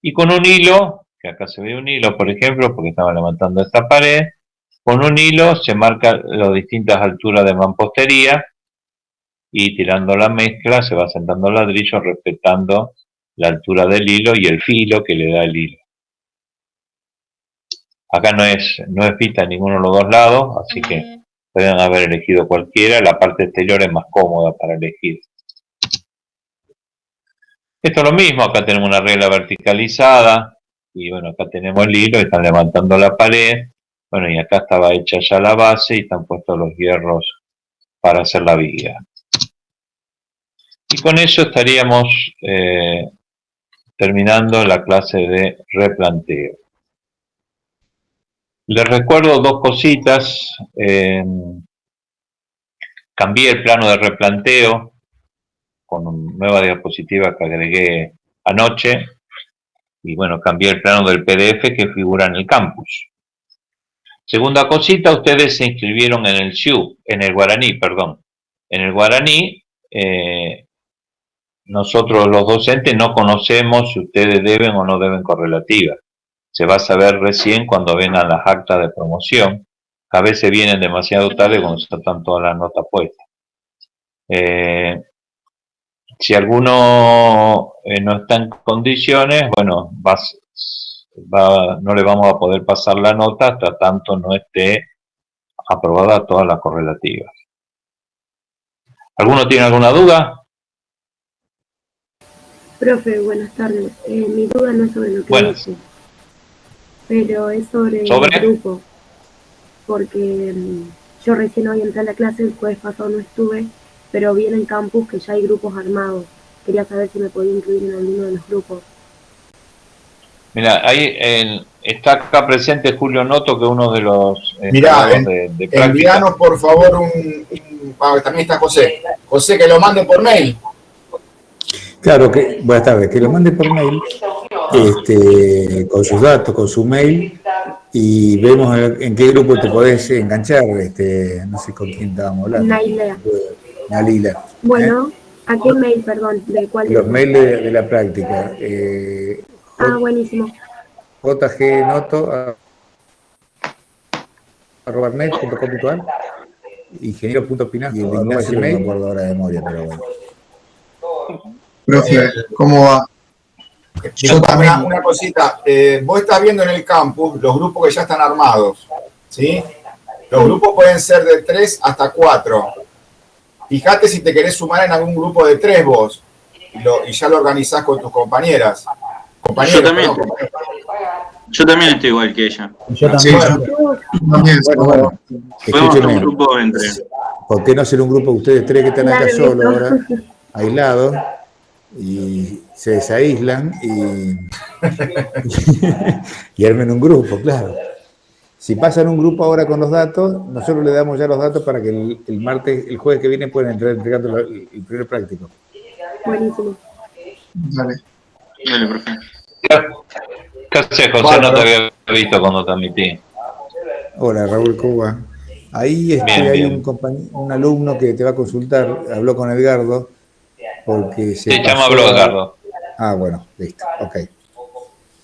y con un hilo, que acá se ve un hilo por ejemplo porque estaba levantando esta pared, con un hilo se marcan las distintas alturas de mampostería y tirando la mezcla se va sentando el ladrillo respetando la altura del hilo y el filo que le da el hilo. Acá no es vista en ninguno de los dos lados, así que pueden haber elegido cualquiera, la parte exterior es más cómoda para elegir. Esto es lo mismo, acá tenemos una regla verticalizada, y bueno, acá tenemos el hilo, están levantando la pared, bueno, y acá estaba hecha ya la base y están puestos los hierros para hacer la viga. Y con eso estaríamos terminando la clase de replanteo. Les recuerdo dos cositas. Cambié el plano de replanteo con una nueva diapositiva que agregué anoche. Y bueno, cambié el plano del PDF que figura en el campus. Segunda cosita, ustedes se inscribieron en el SIU, en el Guaraní, perdón. En el Guaraní, nosotros los docentes no conocemos si ustedes deben o no deben correlativa. Se va a saber recién cuando vengan las actas de promoción, que a veces vienen demasiado tarde cuando están todas las notas puestas. Si alguno no está en condiciones, bueno, no le vamos a poder pasar la nota hasta tanto no esté aprobada todas las correlativas. ¿Alguno tiene alguna duda? Profe, buenas tardes. Mi duda no es sobre lo que Buenas. dice, pero es sobre ¿Sobre? el grupo. Porque yo recién hoy entré a la clase, el jueves pasado no estuve, pero vi en el campus que ya hay grupos armados. Quería saber si me podía incluir en alguno de los grupos. Mira, ahí está acá presente Julio Noto, que es uno de los Mirá, de práctica. envíanos por favor también está José. José, que lo mande por mail. Claro, buenas tardes, que lo mande por mail, con sus datos, con su mail, y vemos en qué grupo te podés enganchar, no sé con quién estábamos hablando. Nailea. Bueno, ¿a qué mail, perdón? ¿De cuál? Los mails de la práctica. Buenísimo. jgnoto@net.com.ar, ingeniero.pinazo, y el Ignacio no me acuerdo ahora de memoria, pero bueno. Profe, ¿cómo va? Una cosita, vos estás viendo en el campus los grupos que ya están armados, ¿sí? Los grupos pueden ser de 3 hasta 4. Fíjate si te querés sumar en algún grupo de 3 vos, y ya lo organizás con tus compañeras. Yo también. Yo también estoy igual que ella. Yo Sí, también. Bueno, Podemos hacer un escúcheme, grupo entre. ¿por qué no hacer un grupo ustedes tres que están acá Claro, solos eso. ahora, aislados, y se desaíslan y armen un grupo, claro? Si pasan un grupo ahora con los datos, nosotros le damos ya los datos para que el jueves que viene puedan entrar entregando el primer práctico. Buenísimo. Dale. Dale, profe. ¿Qué haces, José? No te había visto cuando transmití. Hola, Raúl, ¿cómo va? Ahí Bien, hay bien. un alumno que te va a consultar, habló con Edgardo, porque se Sí, ya me pasó habló Edgardo. bueno, listo, ok.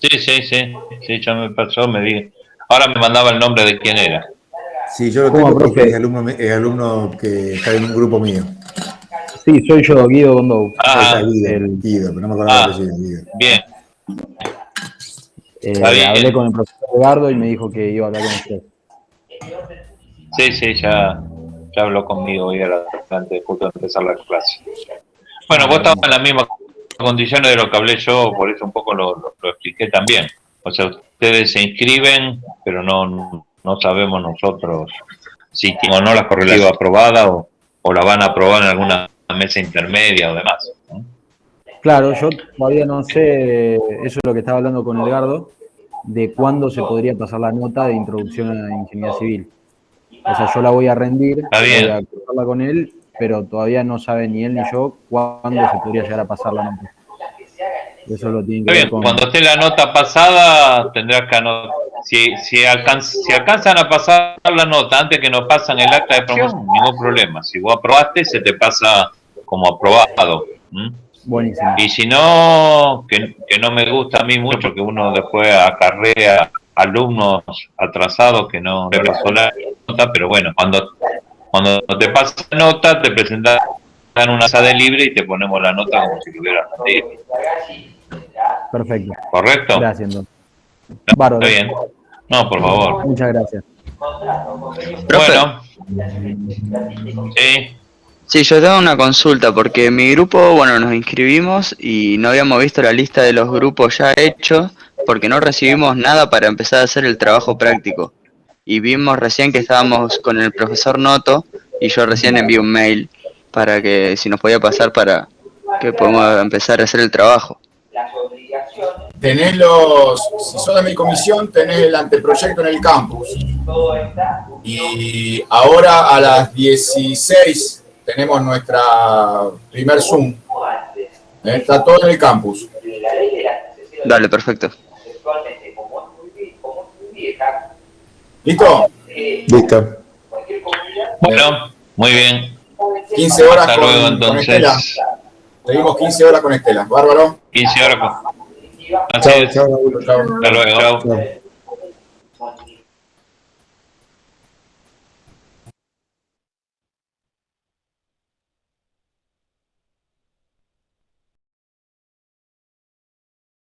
Sí, ya me pasó, me di. Ahora me mandaba el nombre de quién era. Sí, yo lo tengo porque es alumno que está en un grupo mío. Sí, soy yo, Guido Gondou. Ah, Guido, pero no me acuerdo el apellido, Guido. bien. Está bien. Hablé con el profesor Edgardo y me dijo que iba a hablar con usted. Sí, ya habló conmigo hoy antes de justo empezar la clase. Bueno, vos estabas en las mismas condiciones de lo que hablé yo, por eso un poco lo expliqué también. O sea, ustedes se inscriben, pero no sabemos nosotros si tienen o no la correlativa aprobada o la van a aprobar en alguna mesa intermedia o demás, ¿no? Claro, yo todavía no sé, eso es lo que estaba hablando con Edgardo, de cuándo se podría pasar la nota de introducción a la ingeniería civil. O sea, yo la voy a rendir, Está bien. voy a cruzarla con él, pero todavía no sabe ni él ni yo cuándo se podría llegar a pasar la nota. Eso lo tiene que Está ver bien, con... cuando esté la nota pasada tendrás que anotar. Si alcanzan a pasar la nota antes que nos pasan el acta de promoción, ningún problema. Si vos aprobaste, se te pasa como aprobado. Buenísimo. Y si no, que no me gusta a mí mucho que uno después acarrea alumnos atrasados que no le pasó la nota, pero bueno, cuando te pasa la nota, te presentan una sala libre y te ponemos la nota como si tuvieras rendido. Perfecto. ¿Correcto? Gracias, entonces. Bárbaro. Está bien. No, por favor. Muchas gracias. Profe. Bueno. Sí. Sí, yo tengo una consulta, porque en mi grupo, bueno, nos inscribimos y no habíamos visto la lista de los grupos ya hechos, porque no recibimos nada para empezar a hacer el trabajo práctico. Y vimos recién que estábamos con el profesor Noto, y yo recién envié un mail para que si nos podía pasar para que podamos empezar a hacer el trabajo. Tenés si sos de mi comisión, tenés el anteproyecto en el campus. Y ahora a las 16 tenemos nuestra primer Zoom. Está todo en el campus. Dale, perfecto. ¿Listo? Listo. Bueno, muy bien. 15 horas Hasta luego, con entonces. Estela. Seguimos 15 horas con Estela. Bárbaro. 15 horas con... Así Chao, es. chao, Raúl. Chao. Hasta luego. Chao.